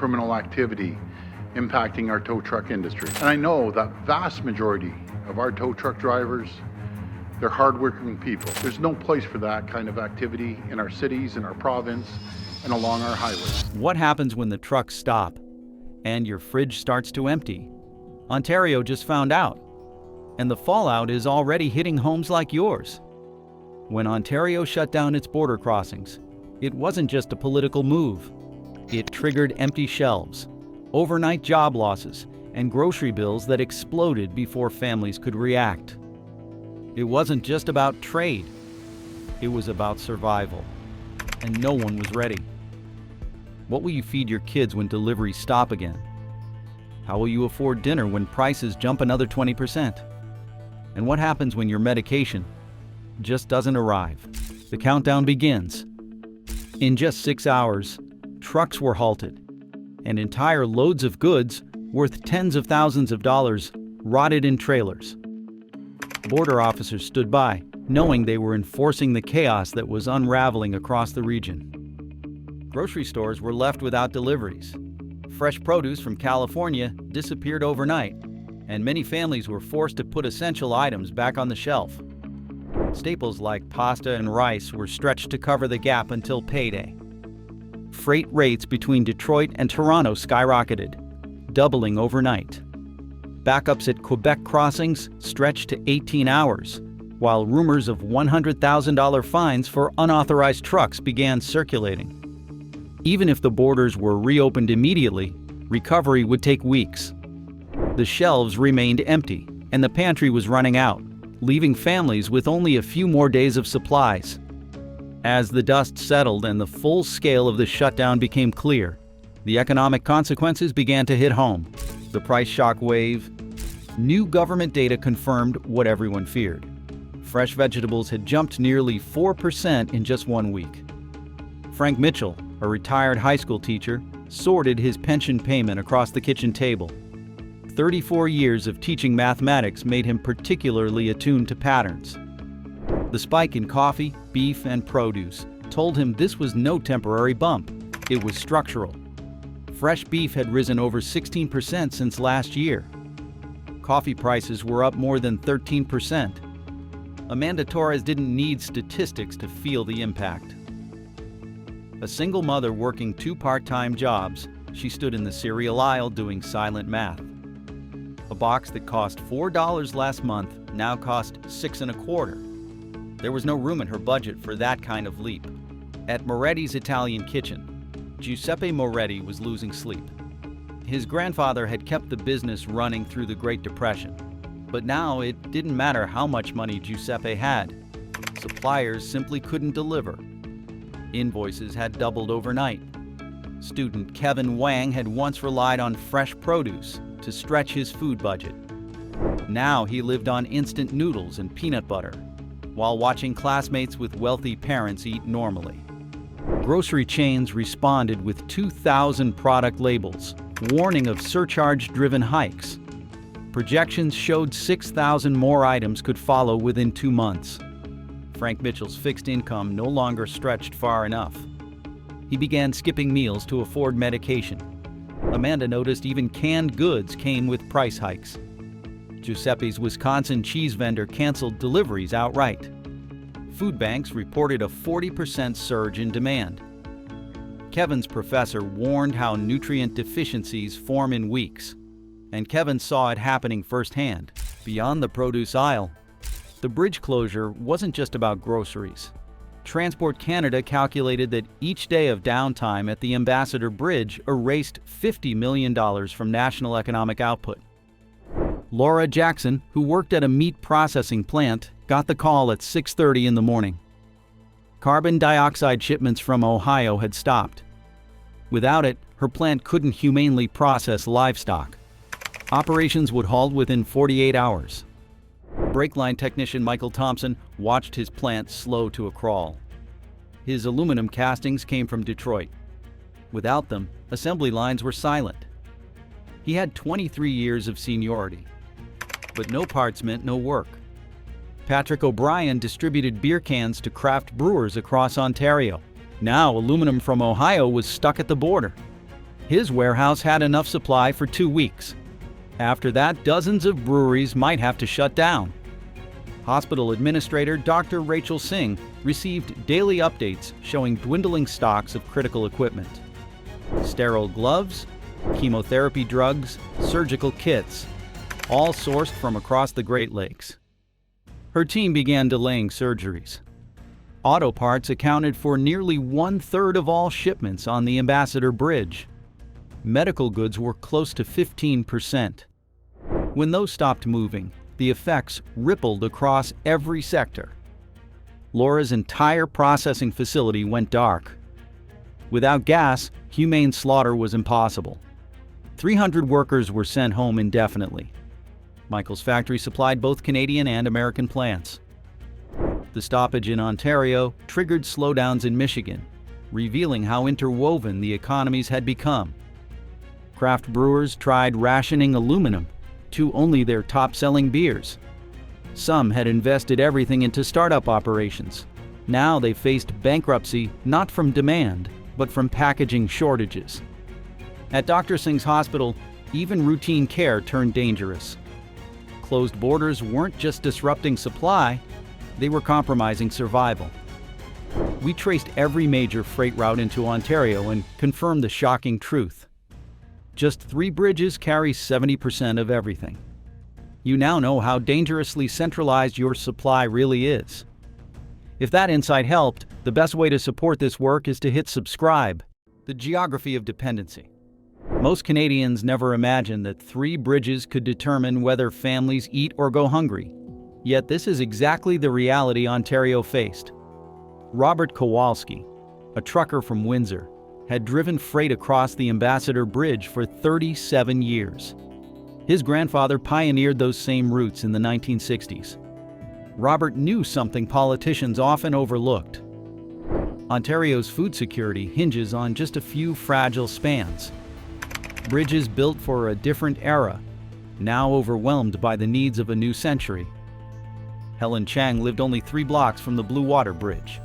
criminal activity impacting our tow truck industry. And I know that vast majority of our tow truck drivers, they're hardworking people. There's no place for that kind of activity in our cities, in our province, and along our highways. What happens when the trucks stop and your fridge starts to empty? Ontario just found out, and the fallout is already hitting homes like yours. When Ontario shut down its border crossings, it wasn't just a political move. It triggered empty shelves, overnight job losses, and grocery bills that exploded before families could react. It wasn't just about trade. It was about survival, and no one was ready. What will you feed your kids when deliveries stop again? How will you afford dinner when prices jump another 20%? And what happens when your medication just doesn't arrive? The countdown begins. In just 6 hours, trucks were halted, and entire loads of goods worth tens of thousands of dollars rotted in trailers. Border officers stood by, knowing they were enforcing the chaos that was unraveling across the region. Grocery stores were left without deliveries. Fresh produce from California disappeared overnight, and many families were forced to put essential items back on the shelf. Staples like pasta and rice were stretched to cover the gap until payday. Freight rates between Detroit and Toronto skyrocketed, doubling overnight. Backups at Quebec crossings stretched to 18 hours, while rumors of $100,000 fines for unauthorized trucks began circulating. Even if the borders were reopened immediately, recovery would take weeks. The shelves remained empty, and the pantry was running out, leaving families with only a few more days of supplies. As the dust settled and the full scale of the shutdown became clear, the economic consequences began to hit home. The price shock wave. New government data confirmed what everyone feared. Fresh vegetables had jumped nearly 4% in just 1 week. Frank Mitchell, a retired high school teacher, sorted his pension payment across the kitchen table. 34 years of teaching mathematics made him particularly attuned to patterns. The spike in coffee, beef, and produce told him this was no temporary bump. It was structural. Fresh beef had risen over 16% since last year. Coffee prices were up more than 13%. Amanda Torres didn't need statistics to feel the impact. A single mother working 2 part-time jobs, she stood in the cereal aisle doing silent math. A box that cost $4 last month now cost $6.25. There was no room in her budget for that kind of leap. At Moretti's Italian Kitchen, Giuseppe Moretti was losing sleep. His grandfather had kept the business running through the Great Depression, but now it didn't matter how much money Giuseppe had. Suppliers simply couldn't deliver. Invoices had doubled overnight. Student Kevin Wang had once relied on fresh produce to stretch his food budget. Now he lived on instant noodles and peanut butter, while watching classmates with wealthy parents eat normally. Grocery chains responded with 2,000 product labels, warning of surcharge-driven hikes. Projections showed 6,000 more items could follow within 2 months. Frank Mitchell's fixed income no longer stretched far enough. He began skipping meals to afford medication. Amanda noticed even canned goods came with price hikes. Giuseppe's Wisconsin cheese vendor canceled deliveries outright. Food banks reported a 40% surge in demand. Kevin's professor warned how nutrient deficiencies form in weeks, and Kevin saw it happening firsthand. Beyond the produce aisle, the bridge closure wasn't just about groceries. Transport Canada calculated that each day of downtime at the Ambassador Bridge erased $50 million from national economic output. Laura Jackson, who worked at a meat processing plant, got the call at 6:30 in the morning. Carbon dioxide shipments from Ohio had stopped. Without it, her plant couldn't humanely process livestock. Operations would halt within 48 hours. Brake line technician Michael Thompson watched his plant slow to a crawl. His aluminum castings came from Detroit. Without them, assembly lines were silent. He had 23 years of seniority, but no parts meant no work. Patrick O'Brien distributed beer cans to craft brewers across Ontario. Now aluminum from Ohio was stuck at the border. His warehouse had enough supply for 2 weeks. After that, dozens of breweries might have to shut down. Hospital administrator Dr. Rachel Singh received daily updates showing dwindling stocks of critical equipment. Sterile gloves, chemotherapy drugs, surgical kits, all sourced from across the Great Lakes. Her team began delaying surgeries. Auto parts accounted for nearly 1/3 of all shipments on the Ambassador Bridge. Medical goods were close to 15%. When those stopped moving, the effects rippled across every sector. Laura's entire processing facility went dark. Without gas, humane slaughter was impossible. 300 workers were sent home indefinitely. Michael's factory supplied both Canadian and American plants. The stoppage in Ontario triggered slowdowns in Michigan, revealing how interwoven the economies had become. Craft brewers tried rationing aluminum to only their top-selling beers. Some had invested everything into startup operations. Now they faced bankruptcy not from demand, but from packaging shortages. At Dr. Singh's hospital, even routine care turned dangerous. Closed borders weren't just disrupting supply, they were compromising survival. We traced every major freight route into Ontario and confirmed the shocking truth. Just 3 bridges carry 70% of everything. You now know how dangerously centralized your supply really is. If that insight helped, the best way to support this work is to hit subscribe. The geography of dependency. Most Canadians never imagined that 3 bridges could determine whether families eat or go hungry. Yet this is exactly the reality Ontario faced. Robert Kowalski, a trucker from Windsor, had driven freight across the Ambassador Bridge for 37 years. His grandfather pioneered those same routes in the 1960s. Robert knew something politicians often overlooked. Ontario's food security hinges on just a few fragile spans. Bridges built for a different era, now overwhelmed by the needs of a new century. Helen Chang lived only 3 blocks from the Blue Water Bridge.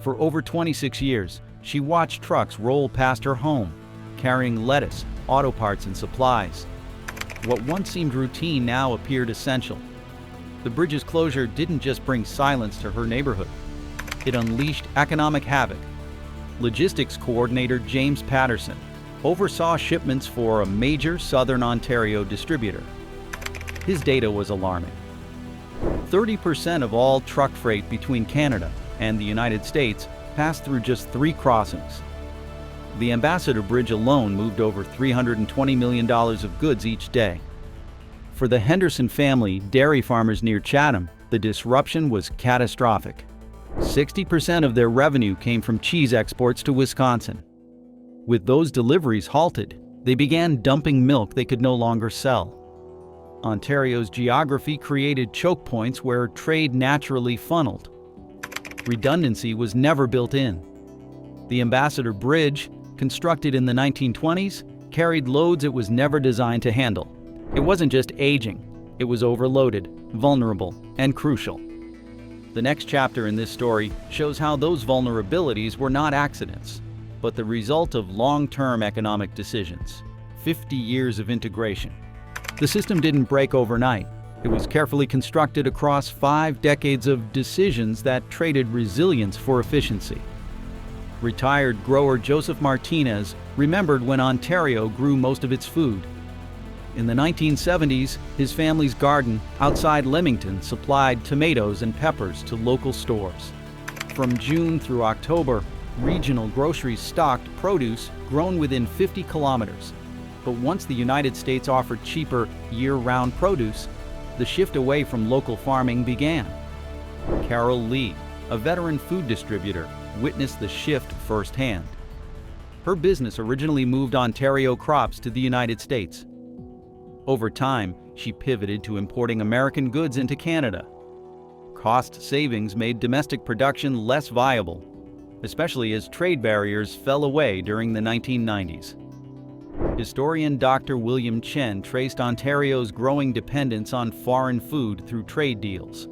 For over 26 years, she watched trucks roll past her home, carrying lettuce, auto parts, and supplies. What once seemed routine now appeared essential. The bridge's closure didn't just bring silence to her neighborhood. It unleashed economic havoc. Logistics coordinator James Patterson oversaw shipments for a major southern Ontario distributor. His data was alarming. 30% of all truck freight between Canada and the United States passed through just 3 crossings. The Ambassador Bridge alone moved over $320 million of goods each day. For the Henderson family, dairy farmers near Chatham, the disruption was catastrophic. 60% of their revenue came from cheese exports to Wisconsin. With those deliveries halted, they began dumping milk they could no longer sell. Ontario's geography created choke points where trade naturally funneled. Redundancy was never built in. The Ambassador Bridge, constructed in the 1920s, carried loads it was never designed to handle. It wasn't just aging, it was overloaded, vulnerable, and crucial. The next chapter in this story shows how those vulnerabilities were not accidents, but the result of long-term economic decisions. 50 years of integration. The system didn't break overnight. It was carefully constructed across 5 decades of decisions that traded resilience for efficiency. Retired grower Joseph Martinez remembered when Ontario grew most of its food. In the 1970s, his family's garden outside Leamington supplied tomatoes and peppers to local stores. From June through October, regional groceries stocked produce grown within 50 kilometers. But once the United States offered cheaper, year-round produce, the shift away from local farming began. Carol Lee, a veteran food distributor, witnessed the shift firsthand. Her business originally moved Ontario crops to the United States. Over time, she pivoted to importing American goods into Canada. Cost savings made domestic production less viable, especially as trade barriers fell away during the 1990s. Historian Dr. William Chen traced Ontario's growing dependence on foreign food through trade deals.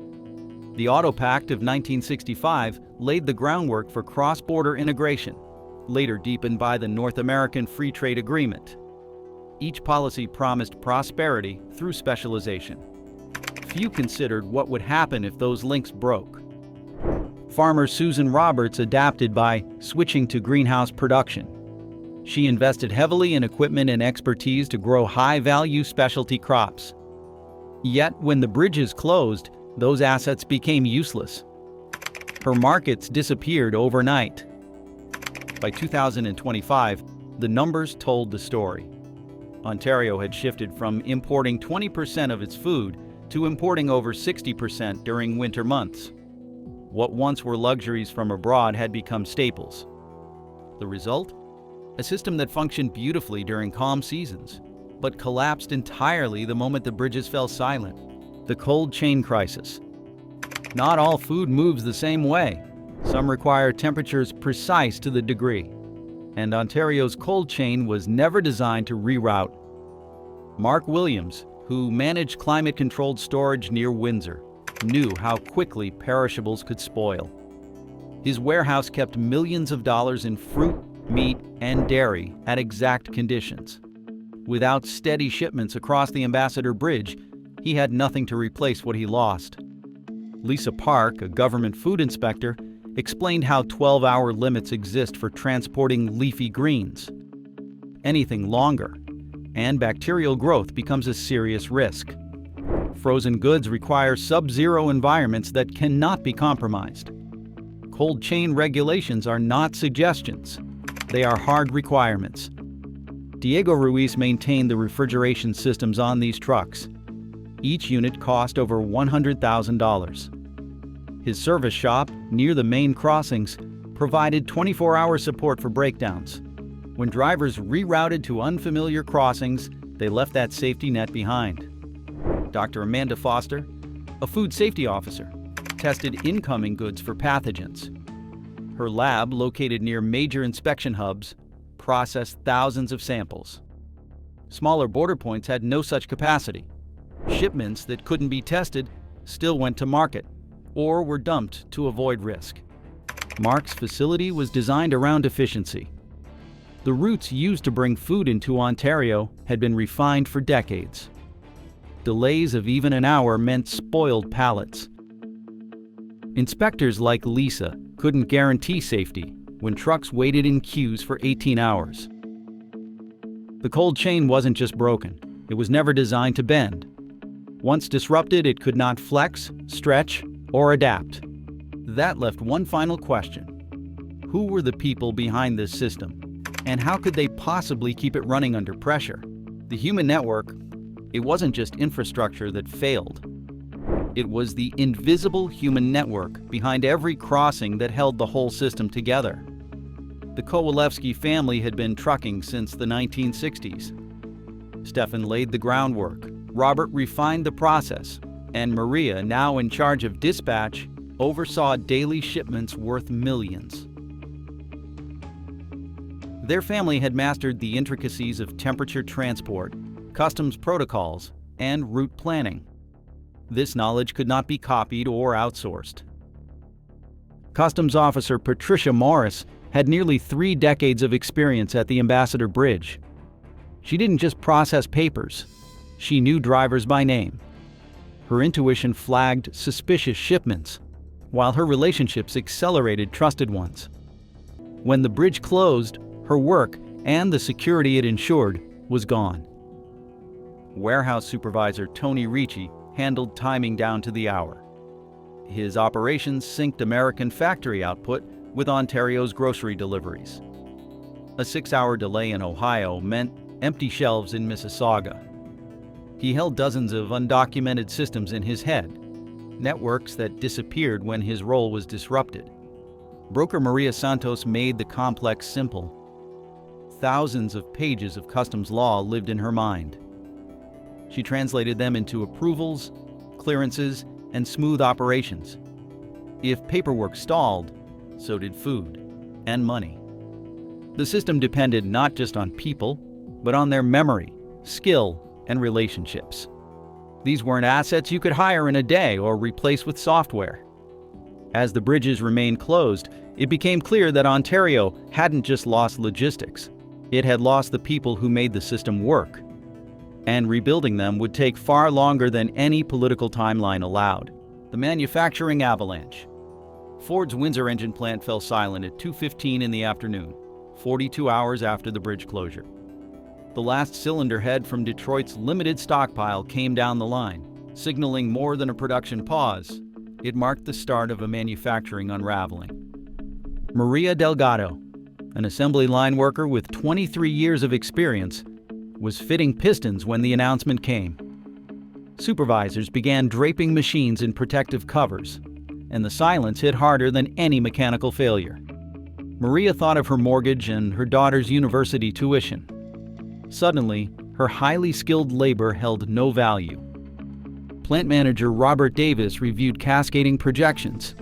The Auto Pact of 1965 laid the groundwork for cross-border integration, later deepened by the North American Free Trade Agreement. Each policy promised prosperity through specialization. Few considered what would happen if those links broke. Farmer Susan Roberts adapted by switching to greenhouse production. She invested heavily in equipment and expertise to grow high-value specialty crops. Yet, when the bridges closed, those assets became useless. Her markets disappeared overnight. By 2025, the numbers told the story. Ontario had shifted from importing 20% of its food to importing over 60% during winter months. What once were luxuries from abroad had become staples. The result? A system that functioned beautifully during calm seasons, but collapsed entirely the moment the bridges fell silent. The cold chain crisis. Not all food moves the same way. Some require temperatures precise to the degree, and Ontario's cold chain was never designed to reroute. Mark Williams, who managed climate-controlled storage near Windsor, knew how quickly perishables could spoil. His warehouse kept millions of dollars in fruit, meat, and dairy at exact conditions. Without steady shipments across the Ambassador Bridge, he had nothing to replace what he lost. Lisa Park, a government food inspector, explained how 12-hour limits exist for transporting leafy greens. Anything longer, and bacterial growth becomes a serious risk. Frozen goods require sub-zero environments that cannot be compromised. Cold chain regulations are not suggestions. They are hard requirements. Diego Ruiz maintained the refrigeration systems on these trucks. Each unit cost over $100,000. His service shop, near the main crossings, provided 24-hour support for breakdowns. When drivers rerouted to unfamiliar crossings, they left that safety net behind. Dr. Amanda Foster, a food safety officer, tested incoming goods for pathogens. Her lab, located near major inspection hubs, processed thousands of samples. Smaller border points had no such capacity. Shipments that couldn't be tested still went to market or were dumped to avoid risk. Mark's facility was designed around efficiency. The routes used to bring food into Ontario had been refined for decades. Delays of even an hour meant spoiled pallets. Inspectors like Lisa couldn't guarantee safety when trucks waited in queues for 18 hours. The cold chain wasn't just broken, it was never designed to bend. Once disrupted, it could not flex, stretch, or adapt. That left one final question. Who were the people behind this system? And how could they possibly keep it running under pressure? The human network, it wasn't just infrastructure that failed. It was the invisible human network behind every crossing that held the whole system together. The Kowalewski family had been trucking since the 1960s. Stefan laid the groundwork, Robert refined the process, and Maria, now in charge of dispatch, oversaw daily shipments worth millions. Their family had mastered the intricacies of temperature transport, customs protocols, and route planning. This knowledge could not be copied or outsourced. Customs Officer Patricia Morris had nearly 3 decades of experience at the Ambassador Bridge. She didn't just process papers. She knew drivers by name. Her intuition flagged suspicious shipments, while her relationships accelerated trusted ones. When the bridge closed, her work and the security it ensured was gone. Warehouse Supervisor Tony Ricci handled timing down to the hour. His operations synced American factory output with Ontario's grocery deliveries. A 6-hour delay in Ohio meant empty shelves in Mississauga. He held dozens of undocumented systems in his head, networks that disappeared when his role was disrupted. Broker Maria Santos made the complex simple. Thousands of pages of customs law lived in her mind. She translated them into approvals, clearances, and smooth operations. If paperwork stalled, so did food and money. The system depended not just on people, but on their memory, skill, and relationships. These weren't assets you could hire in a day or replace with software. As the bridges remained closed, it became clear that Ontario hadn't just lost logistics. It had lost the people who made the system work. And rebuilding them would take far longer than any political timeline allowed. The manufacturing avalanche. Ford's Windsor engine plant fell silent at 2:15 in the afternoon, 42 hours after the bridge closure. The last cylinder head from Detroit's limited stockpile came down the line, signaling more than a production pause. It marked the start of a manufacturing unraveling. Maria Delgado, an assembly line worker with 23 years of experience, was fitting pistons when the announcement came. Supervisors began draping machines in protective covers, and the silence hit harder than any mechanical failure. Maria thought of her mortgage and her daughter's university tuition. Suddenly, her highly skilled labor held no value. Plant manager Robert Davis reviewed cascading projections.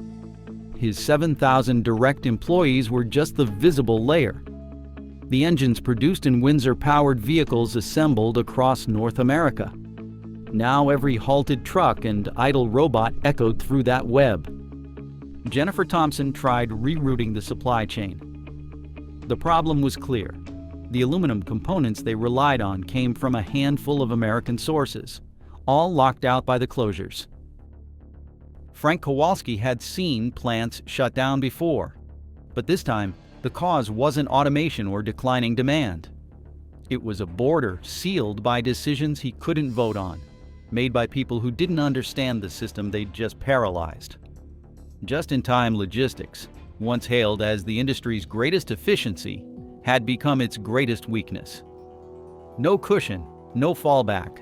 His 7,000 direct employees were just the visible layer. The engines produced in Windsor-powered vehicles assembled across North America. Now every halted truck and idle robot echoed through that web. Jennifer Thompson tried rerouting the supply chain. The problem was clear. The aluminum components they relied on came from a handful of American sources, all locked out by the closures. Frank Kowalski had seen plants shut down before, but this time the cause wasn't automation or declining demand. It was a border sealed by decisions he couldn't vote on, made by people who didn't understand the system they'd just paralyzed. Just-in-time logistics, once hailed as the industry's greatest efficiency, had become its greatest weakness. No cushion, no fallback.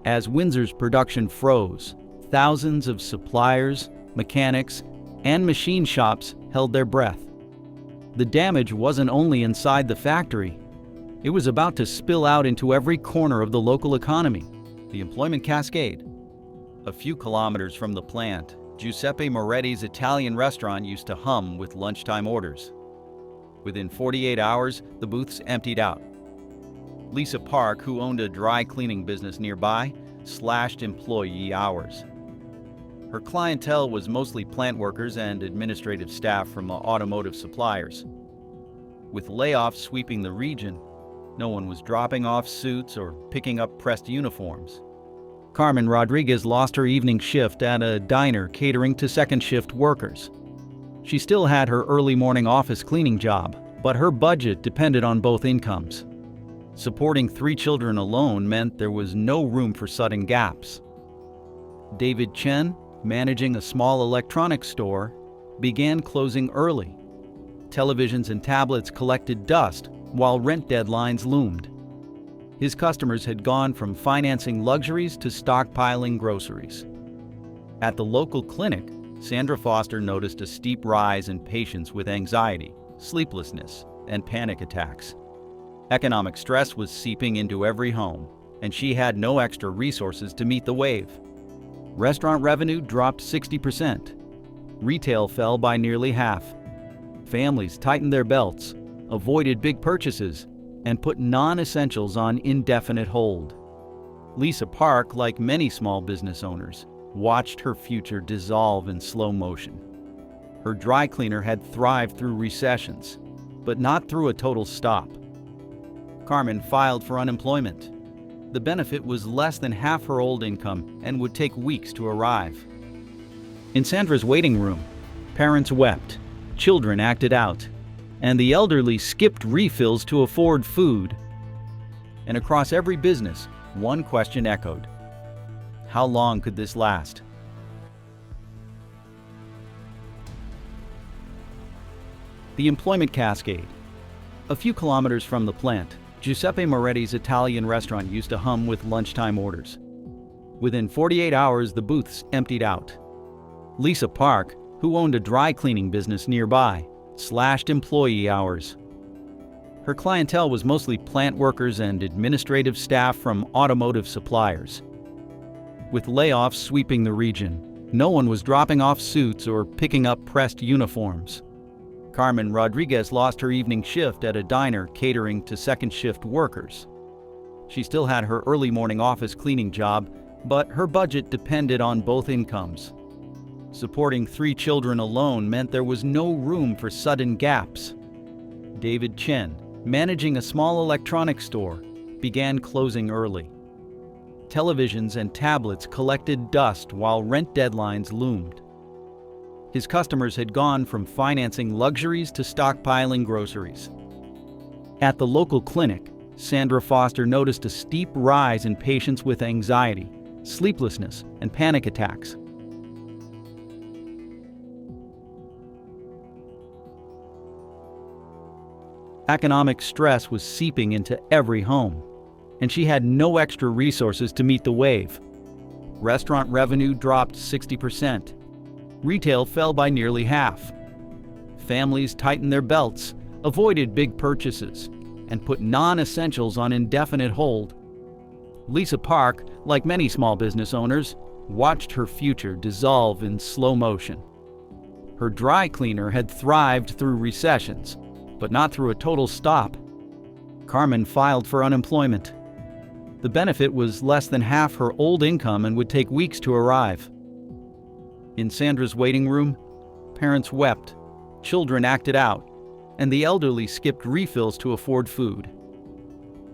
As Windsor's production froze, thousands of suppliers, mechanics, and machine shops held their breath. The damage wasn't only inside the factory. It was about to spill out into every corner of the local economy. The employment cascade. A few kilometers from the plant, Giuseppe Moretti's Italian restaurant used to hum with lunchtime orders. Within 48 hours, the booths emptied out. Lisa Park, who owned a dry cleaning business nearby, slashed employee hours. Her clientele was mostly plant workers and administrative staff from automotive suppliers. With layoffs sweeping the region, no one was dropping off suits or picking up pressed uniforms. Carmen Rodriguez lost her evening shift at a diner catering to second-shift workers. She still had her early morning office cleaning job, but her budget depended on both incomes. Supporting 3 children alone meant there was no room for sudden gaps. David Chen, managing a small electronics store, began closing early. Televisions and tablets collected dust while rent deadlines loomed. His customers had gone from financing luxuries to stockpiling groceries. At the local clinic, Sandra Foster noticed a steep rise in patients with anxiety, sleeplessness, and panic attacks. Economic stress was seeping into every home, and she had no extra resources to meet the wave. Restaurant revenue dropped 60%. Retail fell by nearly half. Families tightened their belts, avoided big purchases, and put non-essentials on indefinite hold. Lisa Park, like many small business owners, watched her future dissolve in slow motion. Her dry cleaner had thrived through recessions, but not through a total stop. Carmen filed for unemployment. The benefit was less than half her old income and would take weeks to arrive. In Sandra's waiting room, parents wept, children acted out, and the elderly skipped refills to afford food. And across every business, one question echoed: how long could this last? The employment cascade. A few kilometers from the plant, Giuseppe Moretti's Italian restaurant used to hum with lunchtime orders. Within 48 hours, the booths emptied out. Lisa Park, who owned a dry cleaning business nearby, slashed employee hours. Her clientele was mostly plant workers and administrative staff from automotive suppliers. With layoffs sweeping the region, no one was dropping off suits or picking up pressed uniforms. Carmen Rodriguez lost her evening shift at a diner catering to second-shift workers. She still had her early morning office cleaning job, but her budget depended on both incomes. Supporting 3 children alone meant there was no room for sudden gaps. David Chen, managing a small electronics store, began closing early. Televisions and tablets collected dust while rent deadlines loomed. His customers had gone from financing luxuries to stockpiling groceries. At the local clinic, Sandra Foster noticed a steep rise in patients with anxiety, sleeplessness, and panic attacks. Economic stress was seeping into every home, and she had no extra resources to meet the wave. Restaurant revenue dropped 60%. Retail fell by nearly half. Families tightened their belts, avoided big purchases, and put non-essentials on indefinite hold. Lisa Park, like many small business owners, watched her future dissolve in slow motion. Her dry cleaner had thrived through recessions, but not through a total stop. Carmen filed for unemployment. The benefit was less than half her old income and would take weeks to arrive. In Sandra's waiting room, parents wept, children acted out, and the elderly skipped refills to afford food.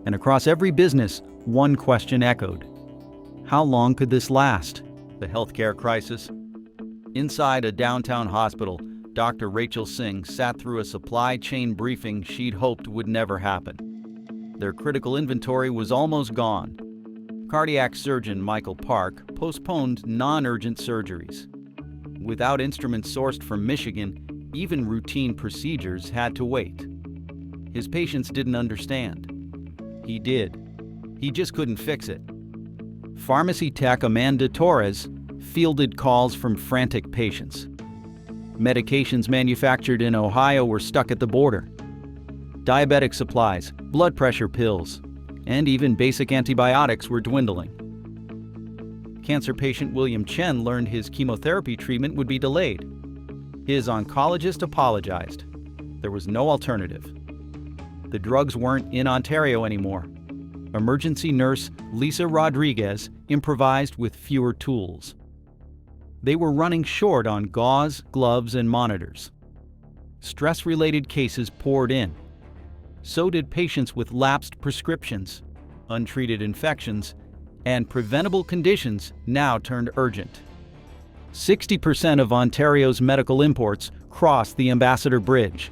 And across every business, one question echoed: how long could this last? The healthcare crisis. Inside a downtown hospital, Dr. Rachel Singh sat through a supply chain briefing she'd hoped would never happen. Their critical inventory was almost gone. Cardiac surgeon Michael Park postponed non-urgent surgeries. Without instruments sourced from Michigan, even routine procedures had to wait. His patients didn't understand. He did. He just couldn't fix it. Pharmacy tech Amanda Torres fielded calls from frantic patients. Medications manufactured in Ohio were stuck at the border. Diabetic supplies, blood pressure pills, and even basic antibiotics were dwindling. Cancer patient William Chen learned his chemotherapy treatment would be delayed. His oncologist apologized. There was no alternative. The drugs weren't in Ontario anymore. Emergency nurse Lisa Rodriguez improvised with fewer tools. They were running short on gauze, gloves, and monitors. Stress-related cases poured in. So did patients with lapsed prescriptions, untreated infections, and preventable conditions now turned urgent. 60% of Ontario's medical imports crossed the Ambassador Bridge.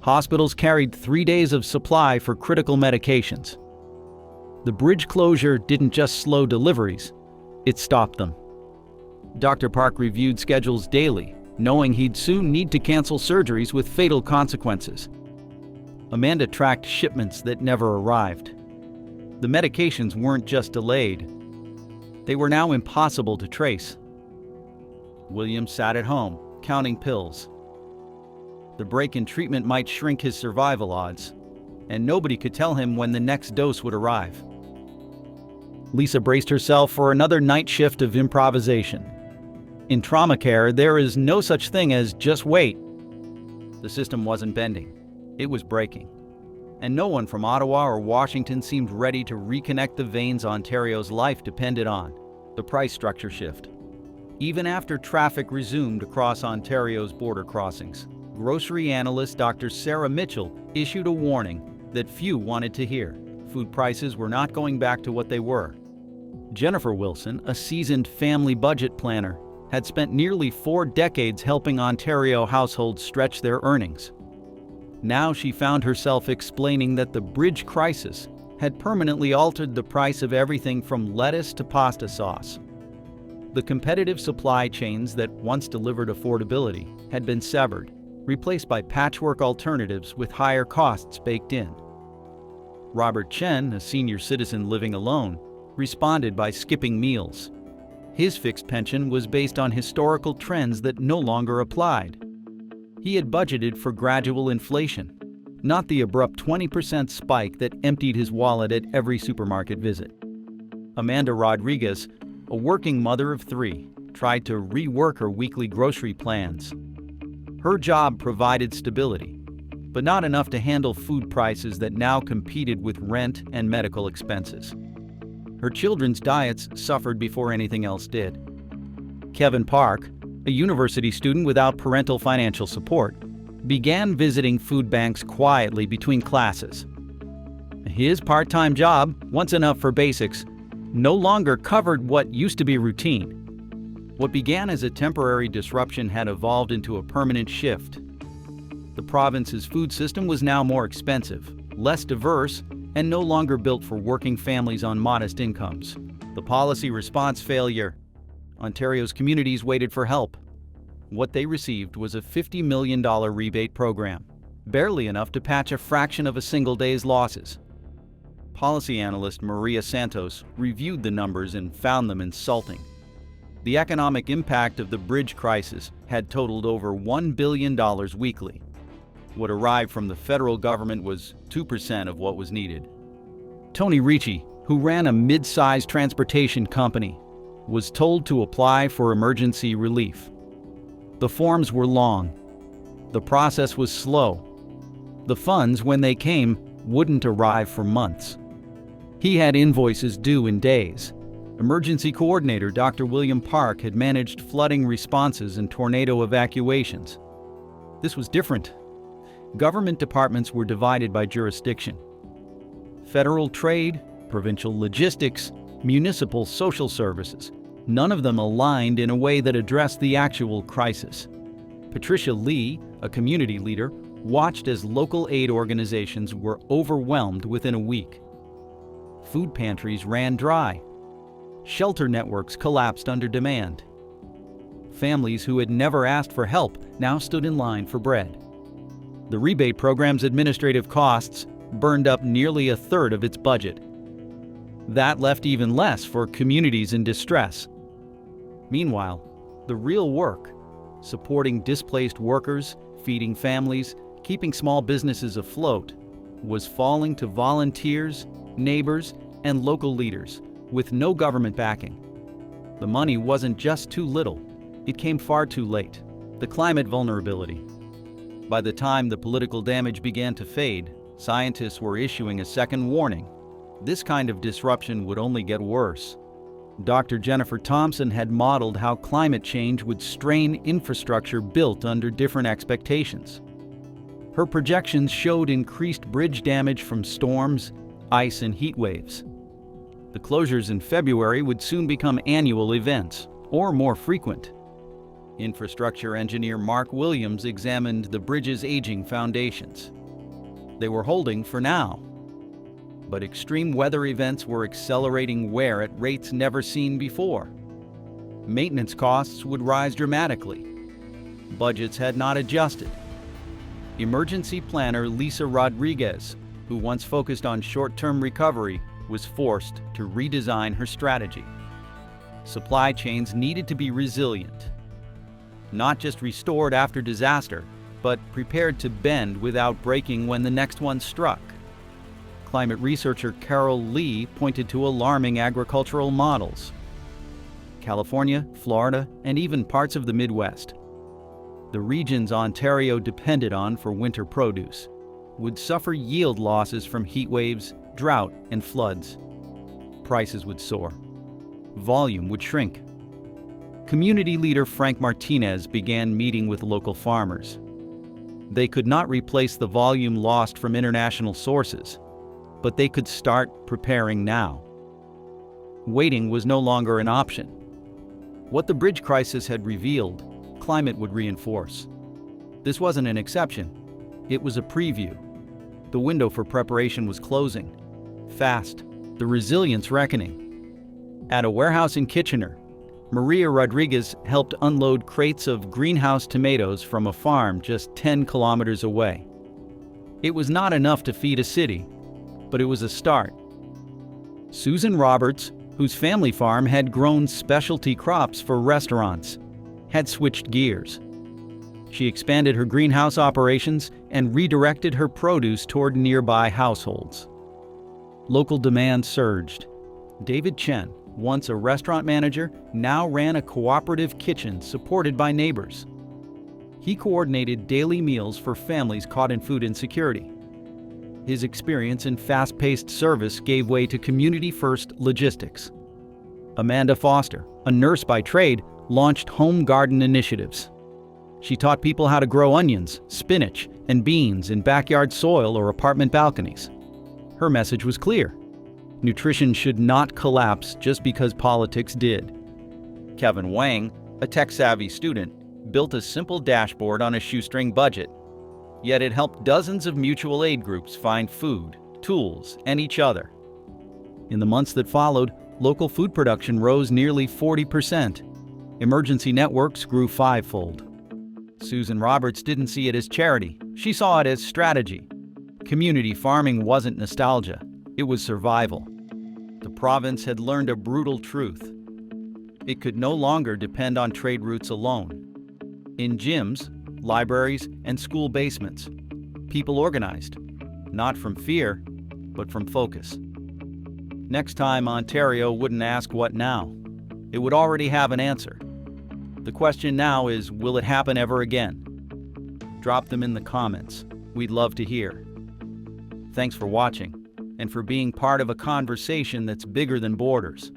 Hospitals carried 3 days of supply for critical medications. The bridge closure didn't just slow deliveries, it stopped them. Dr. Park reviewed schedules daily, knowing he'd soon need to cancel surgeries with fatal consequences. Amanda tracked shipments that never arrived. The medications weren't just delayed. They were now impossible to trace. William sat at home, counting pills. The break in treatment might shrink his survival odds, and nobody could tell him when the next dose would arrive. Lisa braced herself for another night shift of improvisation. In trauma care, there is no such thing as just wait. The system wasn't bending. It was breaking. And no one from Ottawa or Washington seemed ready to reconnect the veins Ontario's life depended on, the price structure shift. Even after traffic resumed across Ontario's border crossings, grocery analyst Dr. Sarah Mitchell issued a warning that few wanted to hear. Food prices were not going back to what they were. Jennifer Wilson, a seasoned family budget planner, had spent nearly 4 decades helping Ontario households stretch their earnings. Now she found herself explaining that the bridge crisis had permanently altered the price of everything from lettuce to pasta sauce. The competitive supply chains that once delivered affordability had been severed, replaced by patchwork alternatives with higher costs baked in. Robert Chen, a senior citizen living alone, responded by skipping meals. His fixed pension was based on historical trends that no longer applied. He had budgeted for gradual inflation, not the abrupt 20% spike that emptied his wallet at every supermarket visit. Amanda Rodriguez, a working mother of 3, tried to rework her weekly grocery plans. Her job provided stability, but not enough to handle food prices that now competed with rent and medical expenses. Her children's diets suffered before anything else did. Kevin Park, a university student without parental financial support, began visiting food banks quietly between classes. His part-time job, once enough for basics, no longer covered what used to be routine. What began as a temporary disruption had evolved into a permanent shift. The province's food system was now more expensive, less diverse, and no longer built for working families on modest incomes. The policy response failure. Ontario's communities waited for help. What they received was a $50 million rebate program, barely enough to patch a fraction of a single day's losses. Policy analyst Maria Santos reviewed the numbers and found them insulting. The economic impact of the bridge crisis had totaled over $1 billion weekly. What arrived from the federal government was 2% of what was needed. Tony Ricci, who ran a mid-sized transportation company, was told to apply for emergency relief. The forms were long. The process was slow. The funds, when they came, wouldn't arrive for months. He had invoices due in days. Emergency coordinator Dr. William Park had managed flooding responses and tornado evacuations. This was different. Government departments were divided by jurisdiction. Federal trade, provincial logistics, municipal social services, none of them aligned in a way that addressed the actual crisis. Patricia Lee, a community leader, watched as local aid organizations were overwhelmed within a week. Food pantries ran dry. Shelter networks collapsed under demand. Families who had never asked for help now stood in line for bread. The rebate program's administrative costs burned up nearly a third of its budget. That left even less for communities in distress. Meanwhile, the real work, supporting displaced workers, feeding families, keeping small businesses afloat, was falling to volunteers, neighbors, and local leaders, with no government backing. The money wasn't just too little, it came far too late. The climate vulnerability. By the time the political damage began to fade, scientists were issuing a second warning. This kind of disruption would only get worse. Dr. Jennifer Thompson had modeled how climate change would strain infrastructure built under different expectations. Her projections showed increased bridge damage from storms, ice, and heat waves. The closures in February would soon become annual events, or more frequent. Infrastructure engineer Mark Williams examined the bridge's aging foundations. They were holding for now. But extreme weather events were accelerating wear at rates never seen before. Maintenance costs would rise dramatically. Budgets had not adjusted. Emergency planner Lisa Rodriguez, who once focused on short-term recovery, was forced to redesign her strategy. Supply chains needed to be resilient. Not just restored after disaster, but prepared to bend without breaking when the next one struck. Climate researcher Carol Lee pointed to alarming agricultural models. California, Florida, and even parts of the Midwest, the regions Ontario depended on for winter produce, would suffer yield losses from heat waves, drought, and floods. Prices would soar. Volume would shrink. Community leader Frank Martinez began meeting with local farmers. They could not replace the volume lost from international sources, but they could start preparing now. Waiting was no longer an option. What the bridge crisis had revealed, climate would reinforce. This wasn't an exception. It was a preview. The window for preparation was closing. Fast. The resilience reckoning. At a warehouse in Kitchener, Maria Rodriguez helped unload crates of greenhouse tomatoes from a farm just 10 kilometers away. It was not enough to feed a city, but it was a start. Susan Roberts, whose family farm had grown specialty crops for restaurants, had switched gears. She expanded her greenhouse operations and redirected her produce toward nearby households. Local demand surged. David Chen, once a restaurant manager, now ran a cooperative kitchen supported by neighbors. He coordinated daily meals for families caught in food insecurity. His experience in fast-paced service gave way to community-first logistics. Amanda Foster, a nurse by trade, launched home garden initiatives. She taught people how to grow onions, spinach, and beans in backyard soil or apartment balconies. Her message was clear: nutrition should not collapse just because politics did. Kevin Wang, a tech-savvy student, built a simple dashboard on a shoestring budget. Yet it helped dozens of mutual aid groups find food, tools, and each other. In the months that followed, local food production rose nearly 40%. Emergency networks grew fivefold. Susan Roberts didn't see it as charity. She saw it as strategy. Community farming wasn't nostalgia. It was survival. The province had learned a brutal truth. It could no longer depend on trade routes alone. In gyms, libraries, and school basements, people organized, not from fear, but from focus. Next time, Ontario wouldn't ask what now. It would already have an answer. The question now is, will it happen ever again? Drop them in the comments. We'd love to hear. Thanks for watching, and for being part of a conversation that's bigger than borders.